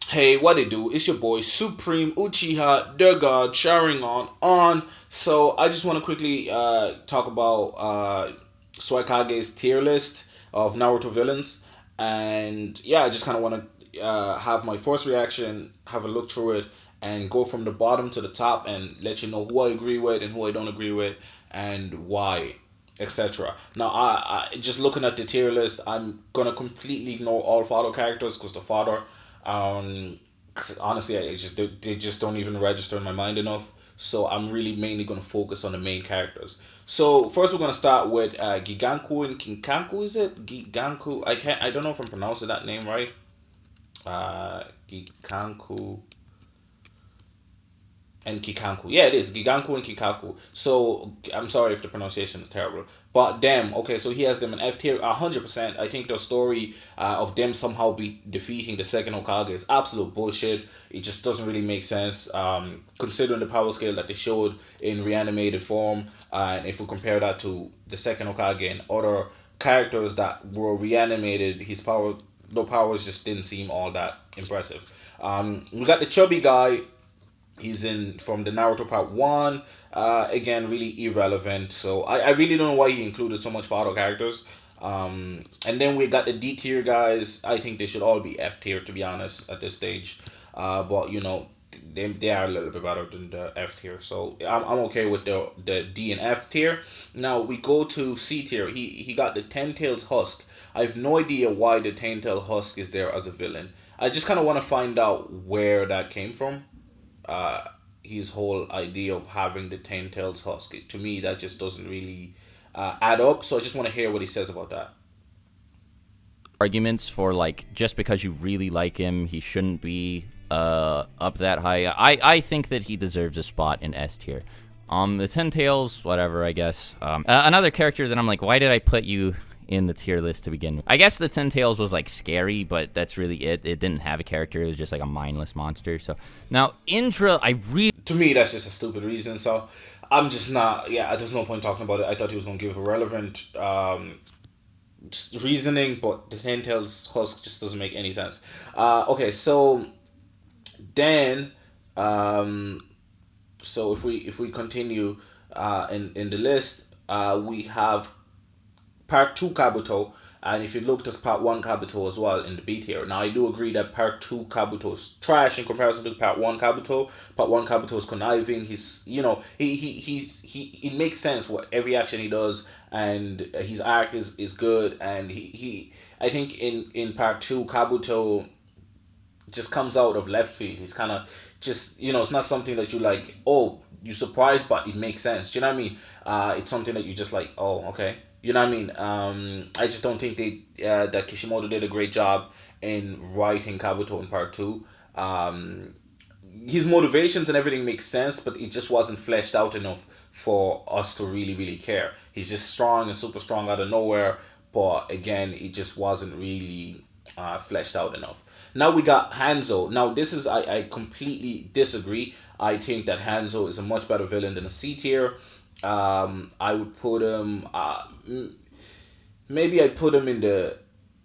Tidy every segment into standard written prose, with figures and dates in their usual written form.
Hey, what it do? It's your boy Supreme Uchiha, the God, sharing on. So I just want to quickly talk about Swagkage's tier list of Naruto villains, and yeah, I just kind of want to have my first reaction, have a look through it, and go from the bottom to the top, and let you know who I agree with and who I don't agree with, and why, etc. Now, I just looking at the tier list, I'm gonna completely ignore all father characters because the father, um, honestly, they just don't even register in my mind enough. So I'm really mainly gonna focus on the main characters. So first, we're gonna start with Giganku and Kinkaku. Is it Giganku? I don't know if I'm pronouncing that name right. Giganku and Kikanku. Yeah, it is Giganku and Kikaku. So I'm sorry if the pronunciation is terrible, but damn. Okay, so he has them in F tier, 100%. I think the story of them somehow be defeating the second Hokage is absolute bullshit. It just doesn't really make sense, considering the power scale that they showed in reanimated form, and if we compare that to the second Hokage and other characters that were reanimated, his power, the powers just didn't seem all that impressive. We got the chubby guy. He's in from the Naruto Part 1. Again, really irrelevant. So I really don't know why he included so much photo characters. And then we got the D tier guys. I think they should all be F tier, to be honest, at this stage. But, they are a little bit better than the F tier. So I'm okay with the D and F tier. Now we go to C tier. He got the Ten Tails Husk. I have no idea why the Ten Tail Husk is there as a villain. I just kind of want to find out where that came from, uh, his whole idea of having the Ten Tails Husk. To me, that just doesn't really add up. So I just want to hear what he says about that. Arguments for like just because you really like him, he shouldn't be up that high. I think that he deserves a spot in S tier. The Ten Tails, whatever, I guess. Another character that I'm like, why did I put you in the tier list to begin with? I guess the Ten Tails was like scary, but that's really it. It didn't have a character. It was just like a mindless monster. So now Indra, I really To me, that's just a stupid reason. So I'm just not. Yeah, there's no point talking about it. I thought he was gonna give a relevant reasoning, but the Ten Tails Husk just doesn't make any sense. Okay, so then, um, so if we continue in the list, we have Part 2 Kabuto, and if you looked at Part 1 Kabuto as well in the B tier. Now, I do agree that Part 2 Kabuto is trash in comparison to Part 1 Kabuto. Part 1 Kabuto is conniving. It makes sense what every action he does, and his arc is good, and I think in Part 2 Kabuto just comes out of left field. He's kind of just, it's not something that you like, oh, you surprised, but it makes sense. Do you know what I mean? It's something that you just like, oh, okay. You know what I mean? I just don't think that Kishimoto did a great job in writing Kabuto in Part 2. His motivations and everything makes sense, but it just wasn't fleshed out enough for us to really, really care. He's just strong and super strong out of nowhere, but again, it just wasn't really fleshed out enough. Now we got Hanzo. Now this is I completely disagree. I think that Hanzo is a much better villain than a C tier. I would put him. Maybe I'd put him in the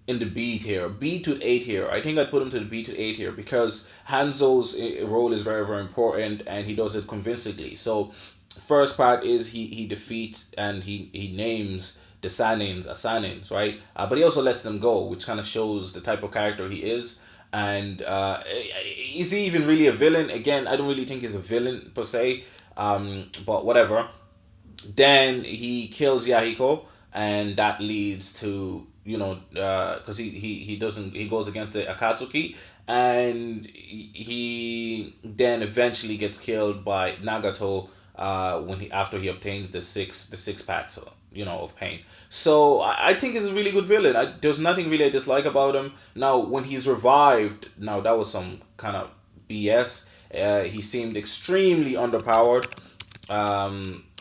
B tier, B to A tier. I think I'd put him to the B to A tier because Hanzo's role is very, very important and he does it convincingly. So first part is he defeats and he names the Sanins as Sanins, right? But he also lets them go, which kind of shows the type of character he is. And is he even really a villain? Again, I don't really think he's a villain per se. But whatever. Then he kills Yahiko, and that leads to, because he doesn't, he goes against the Akatsuki, and he then eventually gets killed by Nagato, when he after he obtains the six packs, of pain. So I think he's a really good villain. There's nothing really I dislike about him. Now when he's revived, now that was some kind of BS. He seemed extremely underpowered.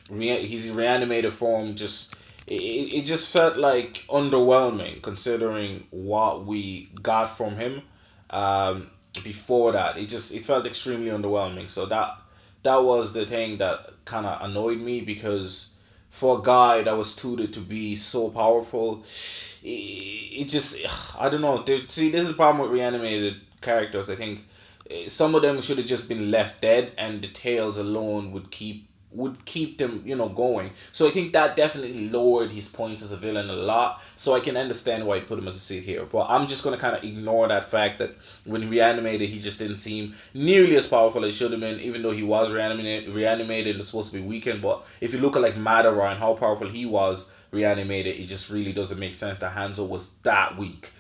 His reanimated form it just felt like underwhelming considering what we got from him. Before that, it felt extremely underwhelming. So that was the thing that kind of annoyed me, because for a guy that was tutored to be so powerful, it just, I don't know. See, this is the problem with reanimated characters, I think some of them should have just been left dead, and the tales alone would keep them, going. So I think that definitely lowered his points as a villain a lot. So I can understand why I put him as a C here. But I'm just gonna kind of ignore that fact that when reanimated, he just didn't seem nearly as powerful as he should have been. Even though he was reanimated, it's supposed to be weakened. But if you look at like Madara and how powerful he was reanimated, it just really doesn't make sense that Hanzo was that weak.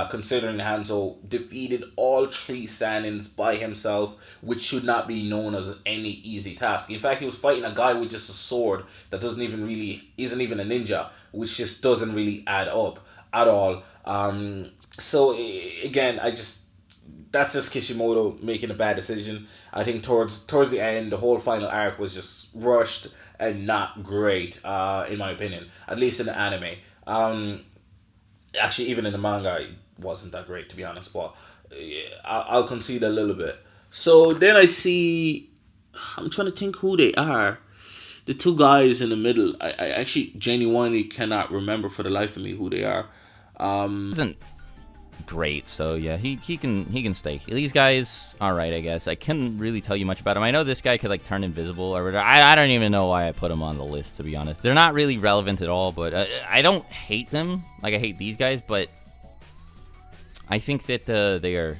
Considering Hanzo defeated all three Saiyans by himself, which should not be known as any easy task. In fact, he was fighting a guy with just a sword that isn't even a ninja, which just doesn't really add up at all. Again, that's just Kishimoto making a bad decision. I think towards the end, the whole final arc was just rushed and not great, in my opinion, at least in the anime. Actually, even in the manga, it wasn't that great, to be honest. But I'll concede a little bit. So then I see, I'm trying to think who they are. The two guys in the middle, I actually genuinely cannot remember for the life of me who they are. Isn't great, so yeah, he can stay. These guys, all right, I guess. I couldn't really tell you much about him. I know this guy could like turn invisible or whatever. I don't even know why I put him on the list, to be honest. They're not really relevant at all, but I don't hate them like I hate these guys, but I think that they are,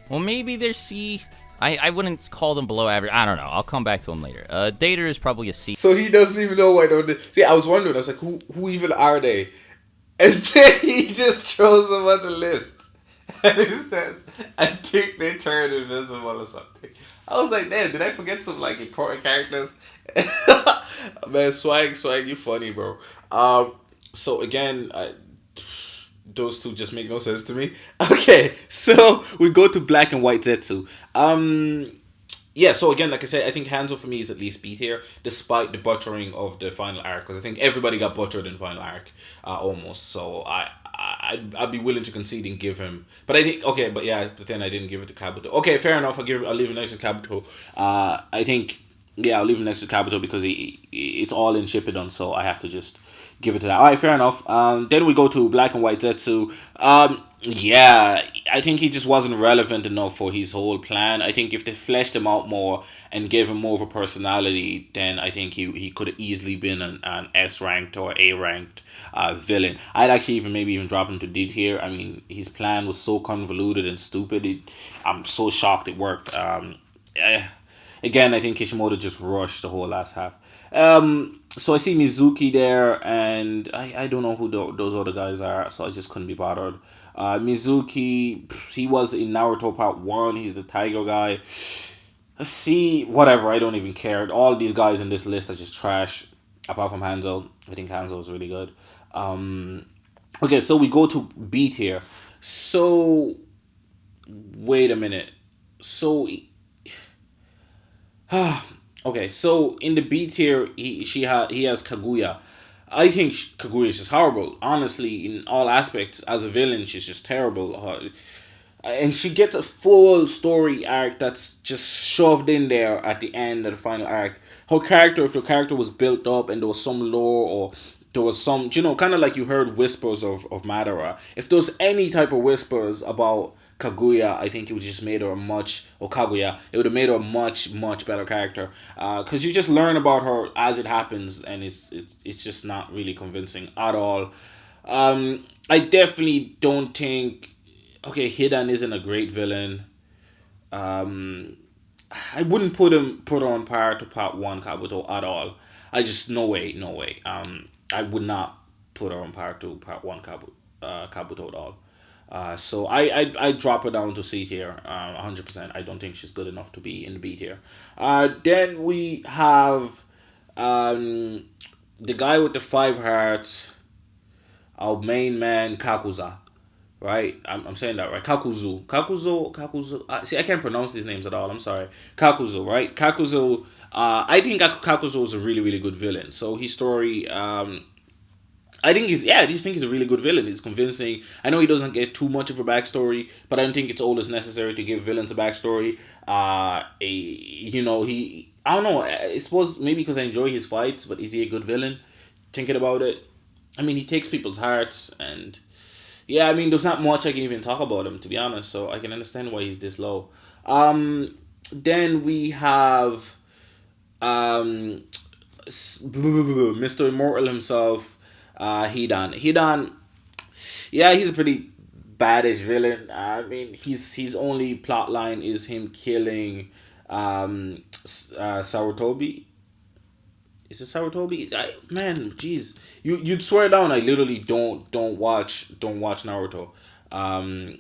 well, maybe they're C. I wouldn't call them below average. I don't know. I'll come back to him later. Deidara is probably a C. So he doesn't even know why don't they... See, I was wondering. I was like, who even are they? And then he just throws them on the list. And he says, I think they turned invisible or something. I was like, damn, did I forget some like important characters? Man, Swag, you funny, bro. So again, those two just make no sense to me. Okay, so we go to Black and White Zetsu. Yeah, so again, like I said, I think Hanzo for me is at least B tier, despite the butchering of the final arc, because I think everybody got butchered in the final arc, almost. So I'd be willing to concede and give him, but I think but then I didn't give it to Kabuto. Okay, fair enough. I'll leave it next to Kabuto. I think I'll leave it next to Kabuto because it's all in Shippuden, so I have to just give it to that. All right, fair enough. Then we go to Black and White Zetsu. Yeah, I think he just wasn't relevant enough for his whole plan. I think if they fleshed him out more and gave him more of a personality, then I think he could have easily been an S ranked or A ranked villain. I'd actually even drop him to D tier. I mean, his plan was so convoluted and stupid. I'm so shocked it worked. Again, I think Kishimoto just rushed the whole last half. So I see Mizuki there, and I don't know who those other guys are, so I just couldn't be bothered. Mizuki, he was in Naruto Part 1. He's the tiger guy. See, whatever, I don't even care. All these guys in this list are just trash, apart from Hanzo. I think Hanzo is really good. Okay, so we go to B tier. So, wait a minute. So... Okay, so in the B tier, he has Kaguya. I think Kaguya is just horrible. Honestly, in all aspects, as a villain, she's just terrible. And she gets a full story arc that's just shoved in there at the end of the final arc. If her character was built up and there was some lore or there was some, kind of like you heard whispers of Madara. If there was any type of whispers about Kaguya, I think it would just made her Kaguya, it would have made her a much, much better character. Because you just learn about her as it happens, and it's just not really convincing at all. I definitely don't think... Okay, Hidan isn't a great villain. I wouldn't put her on par to Part 1 Kabuto at all. No way. I would not put her on par to Part 1 Kabuto at all. So I drop her down to C tier, 100%. I don't think she's good enough to be in the B tier. Then we have the guy with the 5 hearts, our main man Kakuza, right? I'm saying that right. Kakuzu. See, I can't pronounce these names at all. I'm sorry. Kakuzu, right? Kakuzu. I think Kakuzu is a really, really good villain. So his story, I just think he's a really good villain. He's convincing. I know he doesn't get too much of a backstory, but I don't think it's always necessary to give villains a backstory. I don't know. I suppose maybe because I enjoy his fights, but is he a good villain? Thinking about it, I mean, he takes people's hearts, and Yeah, I mean, there's not much I can even talk about him, to be honest. So I can understand why he's this low. Then we have um, Mr. Immortal himself, Hidan. Hidan, yeah, he's a pretty baddish villain. I mean, his only plot line is him killing Sarutobi. Is it Sarutobi? Man, jeez, you'd swear down. I literally don't watch Naruto, um,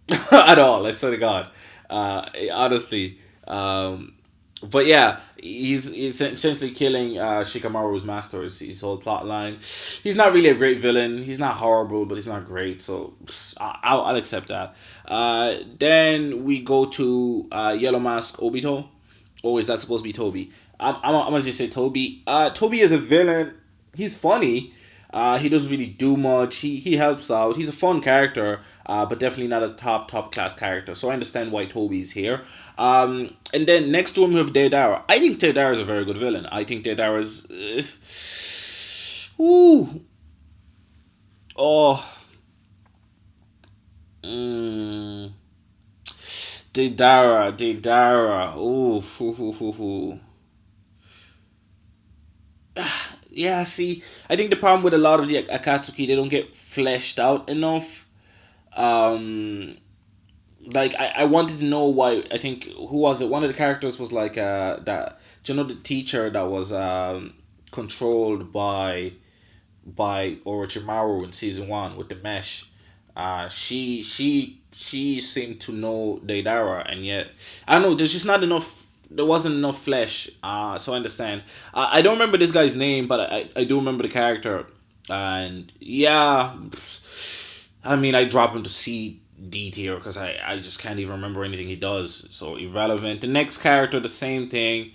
at all. I swear to God, honestly. But yeah, he's essentially killing Shikamaru's master. His whole plot line. He's not really a great villain. He's not horrible, but he's not great. So I'll accept that. Then we go to Yellow Mask Obito. Or is that supposed to be Toby? I'm gonna just say Toby. Toby is a villain. He's funny. He doesn't really do much. He helps out. He's a fun character, but definitely not a top class character. So I understand why Toby's here. And then next to him we have Deidara. I think Deidara is a very good villain. I think Deidara's. Ooh. Oh. Mm. Deidara. Ooh. Ooh. Yeah, see, I think the problem with a lot of the Akatsuki, they don't get fleshed out enough. Um, like I wanted to know why. I think who was it? One of the characters was like that. Do you know the teacher that was controlled by Orochimaru in season one with the mesh? She seemed to know Deidara, and yet I don't know. There's just not enough. There wasn't enough flesh. So I understand. I don't remember this guy's name, but I do remember the character. And yeah, I mean, I drop him to C D tier because I just can't even remember anything he does. So irrelevant. The next character, the same thing.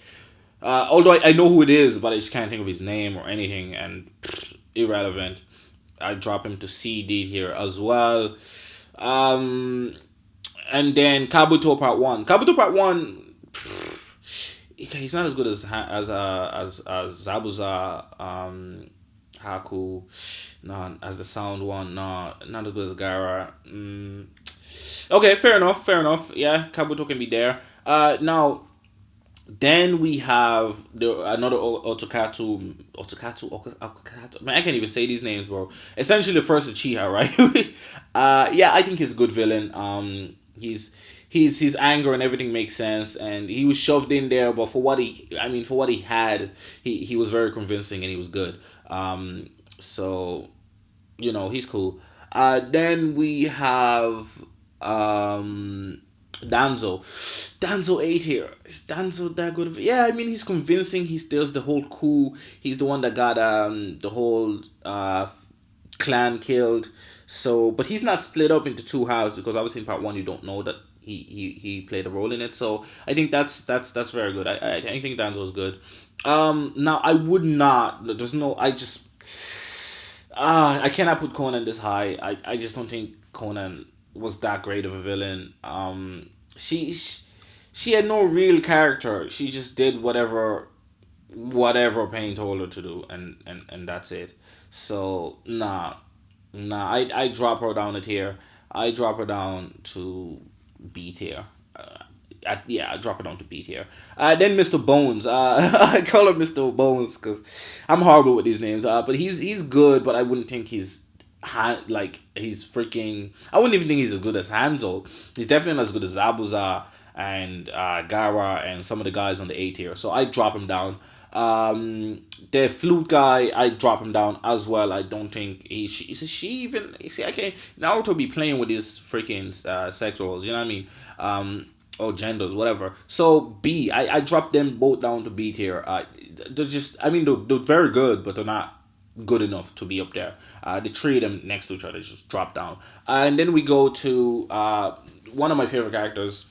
Although I know who it is, but I just can't think of his name or anything, and irrelevant. I drop him to C D tier as well. And then Kabuto Part 1. Kabuto Part 1, he's not as good as Zabuza, Haku, no, as the sound one, no, not as good as Gara. Okay, fair enough. Yeah, Kabuto can be there. Now, then we have another Otokatu. Man, I can't even say these names, bro. Essentially, the first Uchiha, right? Yeah, I think he's a good villain. His anger and everything makes sense, and he was shoved in there, but for what he had, he was very convincing and he was good. So he's cool. Then we have Danzo. Danzo 8 here. Is Danzo that good? Yeah, I mean, he's convincing. He steals the whole coup. He's the one that got the whole clan killed. So, but he's not split up into two halves because obviously in part one you don't know that he played a role in it. So I think that's very good. I think Danzo is good. Now I would not. There's no. I cannot put Conan this high. I just don't think Conan was that great of a villain. She had no real character. She just did whatever Pain told her to do, and that's it. So nah. I drop her down a tier. I drop her down to B tier. I drop her down to B tier. Then Mr. Bones. I call him Mr. Bones because I'm horrible with these names. But he's good, but I wouldn't think he's freaking. I wouldn't even think he's as good as Hanzo. He's definitely not as good as Zabuza and Gara and some of the guys on the A tier. So I drop him down. The flute guy, I drop him down as well. I don't think she even. See, I can't. Naruto be playing with these freaking sex roles. You know what I mean? Or genders, whatever. So B, I drop them both down to B tier. They're just. I mean, they're very good, but they're not good enough to be up there. The three of them next to each other just drop down. And then we go to one of my favorite characters,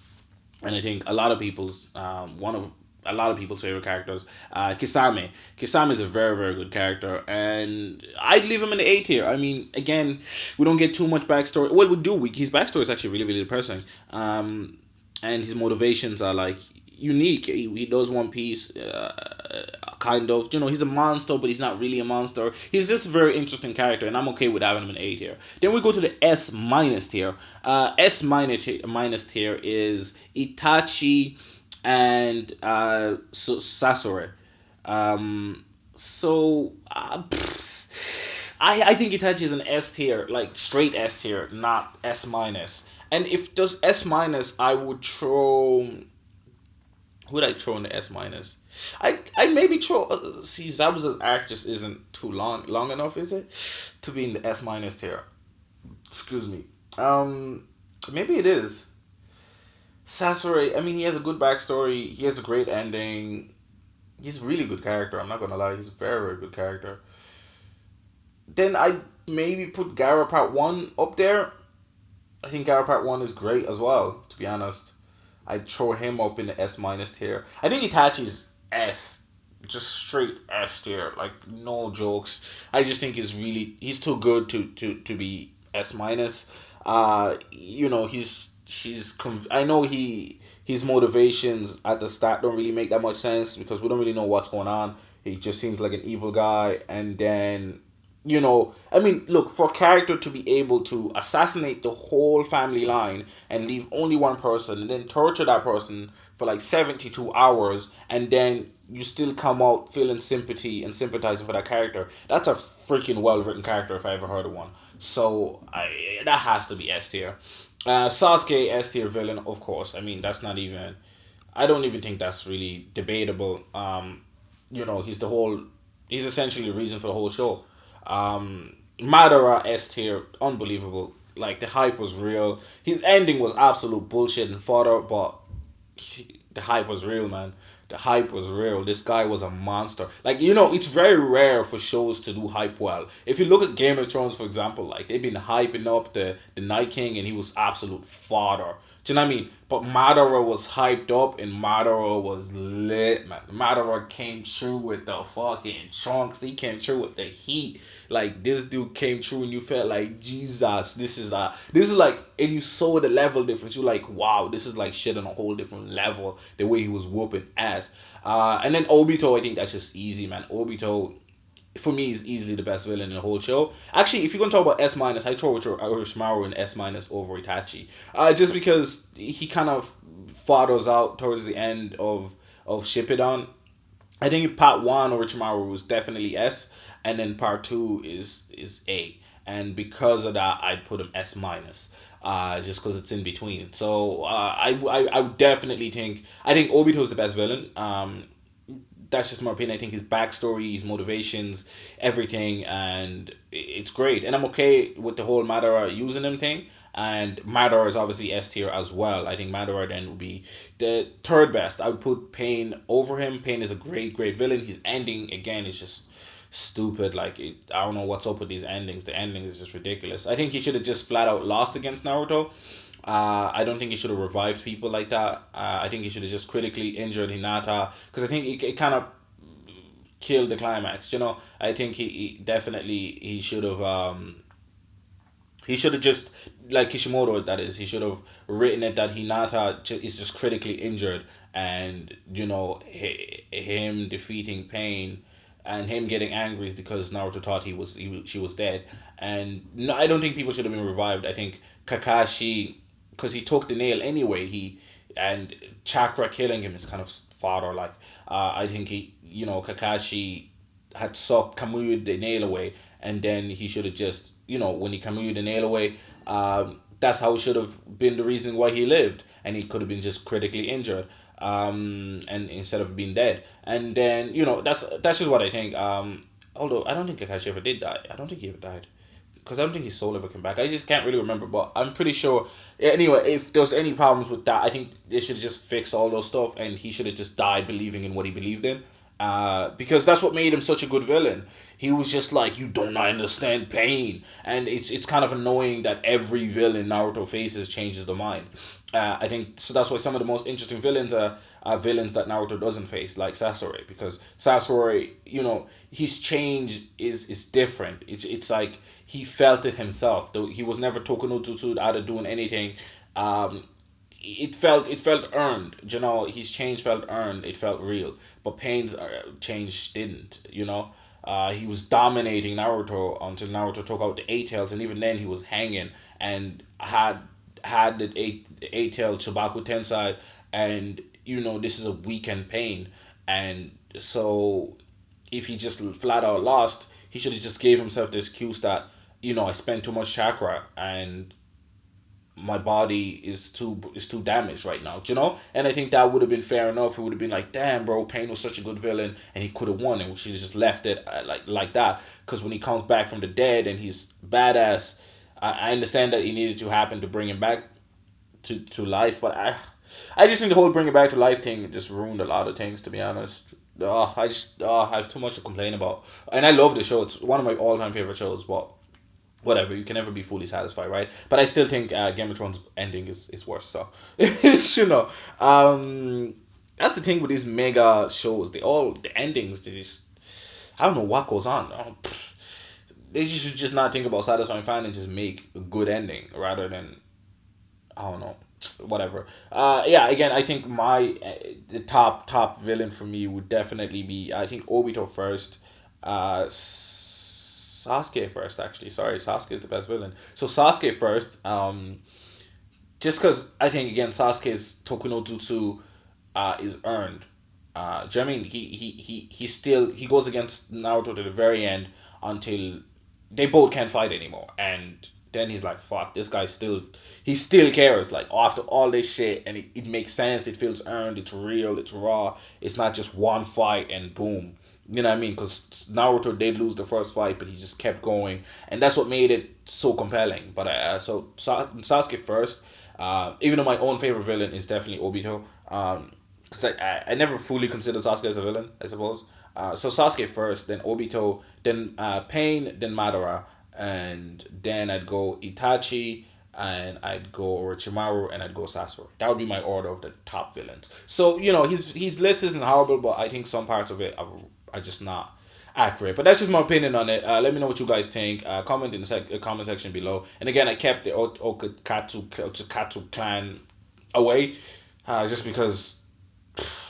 and I think a lot of people's favorite characters, Kisame. Kisame is a very, very good character, and I'd leave him in the A tier. I mean, again, we don't get too much backstory. What we do, his backstory is actually really, really depressing. And his motivations are like unique. He does One Piece kind of. He's a monster, but he's not really a monster. He's just a very interesting character, and I'm okay with having him an A tier. Then we go to the S minus tier. S minus tier is Itachi and Sasori. I think Itachi is an S tier, like straight S tier, not S minus. And if there's S minus, I would throw. Who would I throw in the S minus? I maybe throw. See, Zabuza's arc just isn't too long enough, is it, to be in the S minus tier? Excuse me. Maybe it is. Sasori. I mean, he has a good backstory. He has a great ending. He's a really good character. I'm not gonna lie. He's a very, very good character. Then I maybe put Gara Part 1 up there. I think Gara Part 1 is great as well, to be honest. I'd throw him up in the S minus tier. I think Itachi's S, just straight S tier, like no jokes. I just think he's too good to be S minus. I know his motivations at the start don't really make that much sense because we don't really know what's going on. He just seems like an evil guy, and then I mean, look, for a character to be able to assassinate the whole family line and leave only one person and then torture that person for like 72 hours and then you still come out feeling sympathy and sympathizing for that character, that's a freaking well-written character if I ever heard of one. So, that has to be S tier. Sasuke, S tier villain, of course. I mean, that's not even... I don't even think that's really debatable. He's essentially the reason for the whole show. Madara S tier, unbelievable. Like, the hype was real. His ending was absolute bullshit and fodder, but the hype was real, man. The hype was real. This guy was a monster. Like, it's very rare for shows to do hype well. If you look at Game of Thrones, for example, like, they've been hyping up the Night King and he was absolute fodder. Do you know what I mean? But Madara was hyped up and Madara was lit, man. Madara came through with the fucking chunks. He came through with the heat. Like, this dude came through and you felt like, Jesus, this is like, and you saw the level difference. You're like, wow, this is like shit on a whole different level. The way he was whooping ass. And then Obito, I think that's just easy, man. Obito, for me, is easily the best villain in the whole show. Actually, if you're going to talk about S minus, I throw Orochimaru in S minus over Itachi. Just because he kind of fathers out towards the end of Shippuden. I think part 1, Orochimaru was definitely S, and then part 2 is A. And because of that, I'd put him S minus. Just because it's in between. So I would definitely think Obito is the best villain. That's just my opinion. I think his backstory, his motivations, everything, and it's great. And I'm okay with the whole Madara using him thing. And Madara is obviously S tier as well. I think Madara then would be the third best. I would put Pain over him. Pain is a great, great villain. His ending, again, is just stupid. Like, I don't know what's up with these endings. The ending is just ridiculous. I think he should have just flat out lost against Naruto. I don't think he should have revived people like that. I think he should have just critically injured Hinata, because I think it kind of killed the climax. I think he definitely he should have just, like Kishimoto, that is, he should have written it that Hinata is just critically injured, and him defeating Pain and him getting angry is because Naruto thought she was dead. And no, I don't think people should have been revived. I think Kakashi, because he took the nail anyway, and Chakra killing him is kind of fodder. Like, I think Kakashi had sucked Kamui the nail away, and then he should have just, when he Kamui the nail away, that's how it should have been the reason why he lived, and he could have been just critically injured, and instead of being dead. And then, that's just what I think. Although I don't think Kakashi ever did die. I don't think he ever died, because I don't think his soul ever came back. I just can't really remember, but I'm pretty sure. Anyway, if there's any problems with that, I think they should have just fixed all those stuff, and he should have just died believing in what he believed in. Because that's what made him such a good villain. He was just like, you don't understand pain. And it's kind of annoying that every villain Naruto faces changes their mind. I think, so that's why some of the most interesting villains are villains that Naruto doesn't face, like Sasori. Because Sasori, his change is different. It's like, he felt it himself. Though he was never Tokunutsu out of doing anything. it felt earned. You know, his change felt earned. It felt real. But Pain's change didn't. You know, he was dominating Naruto until Naruto took out the eight tails, and even then he was hanging and had the eight tail Chibaku Tensai, and you know this is a weekend Pain, and so if he just flat out lost, he should have just gave himself the excuse that I spent too much chakra and my body is too damaged right now, and I think that would have been fair enough. It would have been like, damn, bro, Pain was such a good villain and he could have won, and we should have just left it like that, because when he comes back from the dead and he's badass, I understand that it needed to happen to bring him back to life, but I just think the whole bring it back to life thing just ruined a lot of things, to be honest. I have too much to complain about, and I love the show. It's one of my all-time favorite shows, but whatever, you can never be fully satisfied, right? But I still think Game of Thrones ending is worse, so you know. That's the thing with these mega shows. The endings, they just, I don't know what goes on. They should just not think about satisfying fan and just make a good ending rather than, I don't know, whatever. Yeah, again, I think the top villain for me would definitely be, I think, Obito first, Sasuke first, actually. Sorry, Sasuke is the best villain. So Sasuke first, just because I think, again, Sasuke's Toku no Jutsu is earned. Do you know what I mean? He goes against Naruto to the very end until they both can't fight anymore, and then he's like, fuck, this guy he still cares, like, after all this shit, and it makes sense, it feels earned, it's real, it's raw, it's not just one fight and boom. You know what I mean? Because Naruto did lose the first fight, but he just kept going, and that's what made it so compelling. But Sasuke first, even though my own favorite villain is definitely Obito, because I never fully considered Sasuke as a villain, I suppose. So Sasuke first, then Obito, then Pain, then Madara, and then I'd go Itachi, and I'd go Orochimaru, and I'd go Sasuke. That would be my order of the top villains. So, his list isn't horrible, but I think some parts of it are just not accurate. But that's just my opinion on it. Let me know what you guys think. Comment in the comment section below. And again, I kept the Okatsu clan away, just because,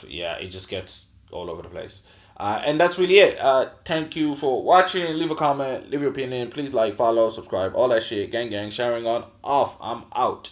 yeah, it just gets all over the place. And that's really it. Thank you for watching. Leave a comment, leave your opinion. Please like, follow, subscribe, all that shit. Gang, sharing on, off. I'm out.